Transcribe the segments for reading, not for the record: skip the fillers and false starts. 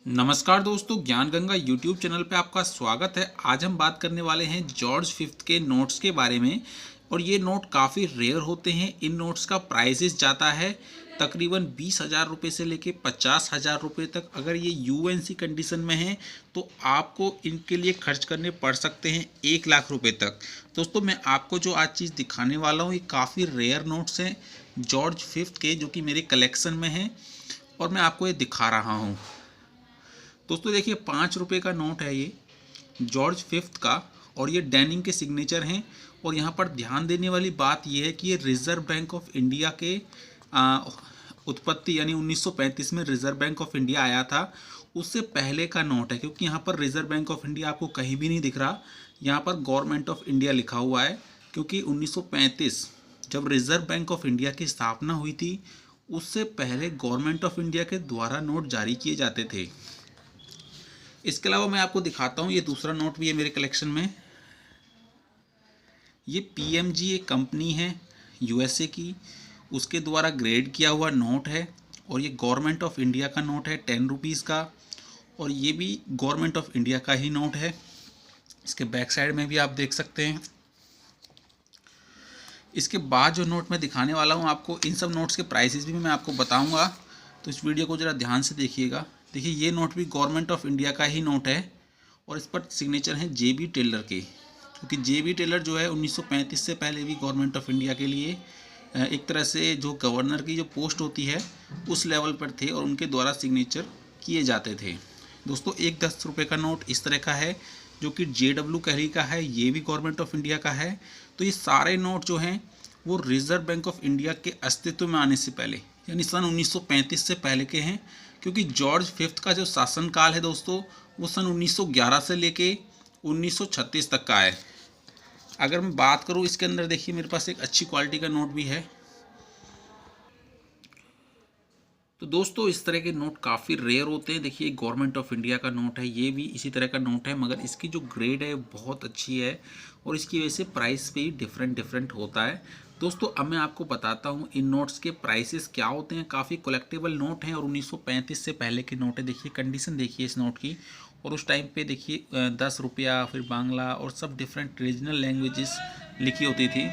नमस्कार दोस्तों, ज्ञान गंगा यूट्यूब चैनल पे आपका स्वागत है। आज हम बात करने वाले हैं जॉर्ज फिफ्थ के नोट्स के बारे में। और ये नोट काफ़ी रेयर होते हैं। इन नोट्स का प्राइसेस जाता है तकरीबन 20,000 रुपये से लेके 50,000 रुपये तक। अगर ये यूएनसी कंडीशन में है तो आपको इनके लिए खर्च करने पड़ सकते हैं 1 लाख रुपये तक। दोस्तों, मैं आपको जो आज चीज़ दिखाने वाला हूँ ये काफ़ी रेयर नोट्स हैं जॉर्ज फिफ्थ के, जो कि मेरे कलेक्शन में हैं और मैं आपको ये दिखा रहा हूँ। दोस्तों देखिए, 5 रुपये का नोट है ये जॉर्ज फिफ्थ का, और ये डैनिंग के सिग्नेचर हैं। और यहाँ पर ध्यान देने वाली बात ये है कि ये रिज़र्व बैंक ऑफ इंडिया के उत्पत्ति यानी 1935 में रिज़र्व बैंक ऑफ इंडिया आया था, उससे पहले का नोट है। क्योंकि यहाँ पर रिज़र्व बैंक ऑफ इंडिया आपको कहीं भी नहीं दिख रहा, यहाँ पर गवर्नमेंट ऑफ इंडिया लिखा हुआ है। क्योंकि 1935 जब रिज़र्व बैंक ऑफ इंडिया की स्थापना हुई थी, उससे पहले गवर्नमेंट ऑफ इंडिया के द्वारा नोट जारी किए जाते थे। इसके अलावा मैं आपको दिखाता हूँ, ये दूसरा नोट भी है मेरे कलेक्शन में। ये पीएमजी एक कंपनी है यूएसए की, उसके द्वारा ग्रेड किया हुआ नोट है। और ये गवर्नमेंट ऑफ इंडिया का नोट है 10 रुपीज़ का, और ये भी गवर्नमेंट ऑफ इंडिया का ही नोट है। इसके बैक साइड में भी आप देख सकते हैं। इसके बाद जो नोट मैं दिखाने वाला हूँ आपको, इन सब नोट्स के प्राइसेस भी मैं आपको बताऊँगा, तो इस वीडियो को ज़रा ध्यान से देखिएगा। देखिए, ये नोट भी गवर्नमेंट ऑफ इंडिया का ही नोट है और इस पर सिग्नेचर हैं जेबी टेलर के। क्योंकि जेबी टेलर जो है 1935 से पहले भी गवर्नमेंट ऑफ इंडिया के लिए एक तरह से जो गवर्नर की जो पोस्ट होती है उस लेवल पर थे और उनके द्वारा सिग्नेचर किए जाते थे। दोस्तों, एक 10 रुपये का नोट इस तरह का है जो कि JW कैरी का है, ये भी गवर्नमेंट ऑफ इंडिया का है। तो ये सारे नोट जो हैं वो रिज़र्व बैंक ऑफ इंडिया के अस्तित्व में आने से पहले यानी सन 1935 से पहले के हैं। क्योंकि जॉर्ज फिफ्थ का जो शासनकाल है दोस्तों, वो सन 1911 से लेके 1936 तक का है। अगर मैं बात करूँ इसके अंदर, देखिए मेरे पास एक अच्छी क्वालिटी का नोट भी है। तो दोस्तों, इस तरह के नोट काफ़ी रेयर होते हैं। देखिए, गवर्नमेंट ऑफ इंडिया का नोट है, ये भी इसी तरह का नोट है, मगर इसकी जो ग्रेड है बहुत अच्छी है और इसकी वजह से प्राइस भी डिफरेंट होता है। दोस्तों, अब मैं आपको बताता हूँ इन नोट्स के प्राइसेस क्या होते हैं। काफ़ी कलेक्टेबल नोट हैं और 1935 से पहले के नोट है। देखिए कंडीशन देखिए इस नोट की, और उस टाइम पे देखिए 10 रुपया, फिर बांग्ला और सब डिफरेंट रीजनल लैंग्वेजेस लिखी होती थी।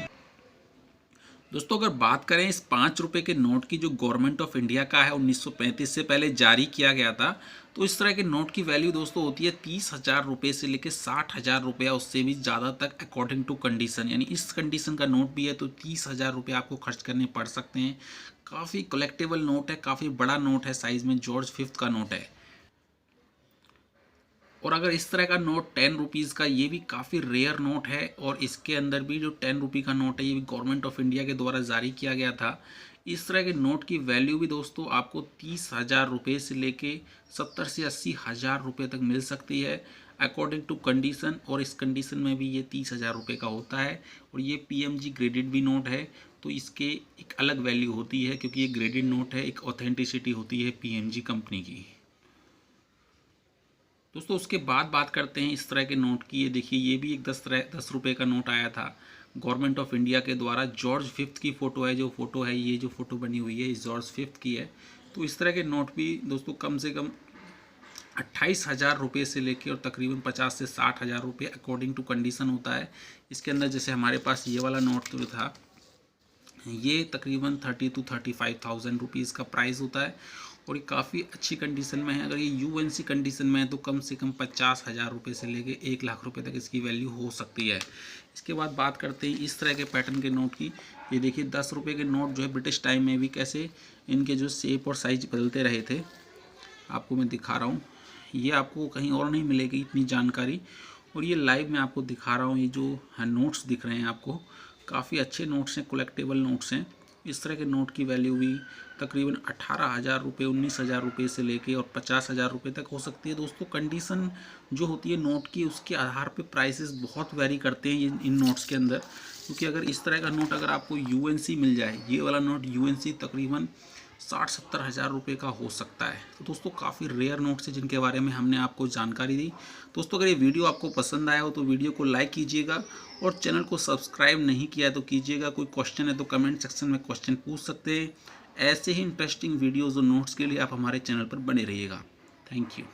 दोस्तों, अगर बात करें इस 5 रुपये के नोट की, जो गवर्नमेंट ऑफ इंडिया का है 1935 से पहले जारी किया गया था, तो इस तरह के नोट की वैल्यू दोस्तों होती है 30,000 रुपये से लेकर 60,000 रुपया, उससे भी ज़्यादा तक अकॉर्डिंग टू कंडीशन। यानी इस कंडीशन का नोट भी है तो 30,000 रुपये आपको खर्च करने पड़ सकते हैं। काफ़ी कलेक्टेबल नोट है, काफ़ी बड़ा नोट है, साइज़ में जॉर्ज फिफ्थ का नोट है। और अगर इस तरह का नोट 10 रुपीज़ का, ये भी काफ़ी रेयर नोट है। और इसके अंदर भी जो 10 रुपये का नोट है, ये भी गवर्नमेंट ऑफ इंडिया के द्वारा जारी किया गया था। इस तरह के नोट की वैल्यू भी दोस्तों आपको 30,000 रुपये से लेके 70 से 80,000 रुपये तक मिल सकती है अकॉर्डिंग टू कंडीशन। और इस कंडीशन में भी ये 30,000 रुपये का होता है। और ये PMG ग्रेडेड भी नोट है, तो इसके एक अलग वैल्यू होती है क्योंकि ये ग्रेडेड नोट है, एक ऑथेंटिसिटी होती है PMG कंपनी की। दोस्तों, उसके बाद बात करते हैं इस तरह के नोट की। ये देखिए, ये भी एक 10 रुपये का नोट आया था गवर्नमेंट ऑफ इंडिया के द्वारा। जॉर्ज फिफ्थ की फ़ोटो है, जो फ़ोटो है, ये जो फ़ोटो बनी हुई है, जॉर्ज फिफ्थ की है। तो इस तरह के नोट भी दोस्तों कम से कम 28,000 रुपये से लेके और तकरीबन 50 से 60,000 रुपये अकॉर्डिंग टू कंडीशन होता है। इसके अंदर जैसे हमारे पास ये वाला नोट तो था, ये तकरीबन 30 to 35,000 रुपीज़ का प्राइस होता है और ये काफ़ी अच्छी कंडीशन में है। अगर ये यूएनसी कंडीशन में है तो कम से कम 50,000 रुपये से लेके 1 लाख रुपये तक इसकी वैल्यू हो सकती है। इसके बाद बात करते हैं इस तरह के पैटर्न के नोट की। ये देखिए 10 रुपये के नोट जो है ब्रिटिश टाइम में भी कैसे इनके जो शेप और साइज बदलते रहे थे, आपको मैं दिखा रहा हूँ। ये आपको कहीं और नहीं मिलेगी इतनी जानकारी, और ये लाइव मैं आपको दिखा रहा हूँ। ये जो नोट्स दिख रहे हैं आपको, काफ़ी अच्छे नोट्स हैं, कलेक्टेबल नोट्स हैं। इस तरह के नोट की वैल्यू भी तकरीबन 18,000 रुपये, 19,000 रुपये से लेके और 50,000 रुपये तक हो सकती है। दोस्तों, कंडीशन जो होती है नोट की, उसके आधार पे प्राइसेस बहुत वेरी करते हैं इन नोट्स के अंदर। क्योंकि अगर इस तरह का नोट अगर आपको यूएनसी मिल जाए, ये वाला नोट यूएनसी तकरीबन 60-70 हज़ार रुपये का हो सकता है। तो दोस्तों, काफ़ी रेयर नोट्स हैं जिनके बारे में हमने आपको जानकारी दी। दोस्तों, अगर ये वीडियो आपको पसंद आया हो तो वीडियो को लाइक कीजिएगा और चैनल को सब्सक्राइब नहीं किया तो कीजिएगा। कोई क्वेश्चन है तो कमेंट सेक्शन में क्वेश्चन पूछ सकते हैं। ऐसे ही इंटरेस्टिंग वीडियोज़ और नोट्स के लिए आप हमारे चैनल पर बने रहिएगा। Thank you.